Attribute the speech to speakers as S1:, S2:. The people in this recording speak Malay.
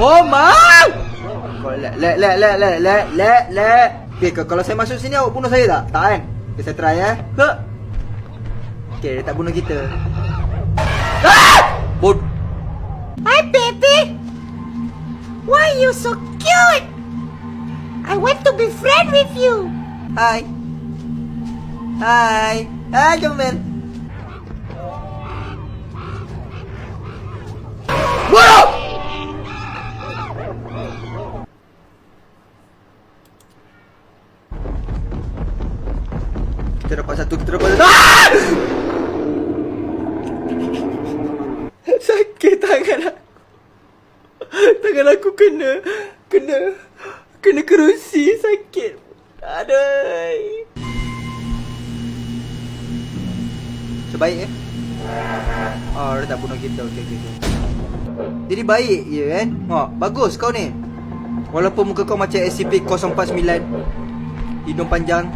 S1: Oh, mau! Okay, kalau saya masuk sini awak bunuh saya tak? Tak kan? Okay, saya try Okay, dia tak bunuh kita.
S2: Hi, baby. Why you so cute? I want to be friend with you.
S1: Hai, Jomel. Bunuh! Kita dapat satu. Sakit tangan aku kena kerusi, sakit. Aduh. Sebaik Oh, dia tak bunuh kita. Okay. Jadi baik je kan. Bagus kau ni. Walaupun muka kau macam SCP-049, hidung panjang,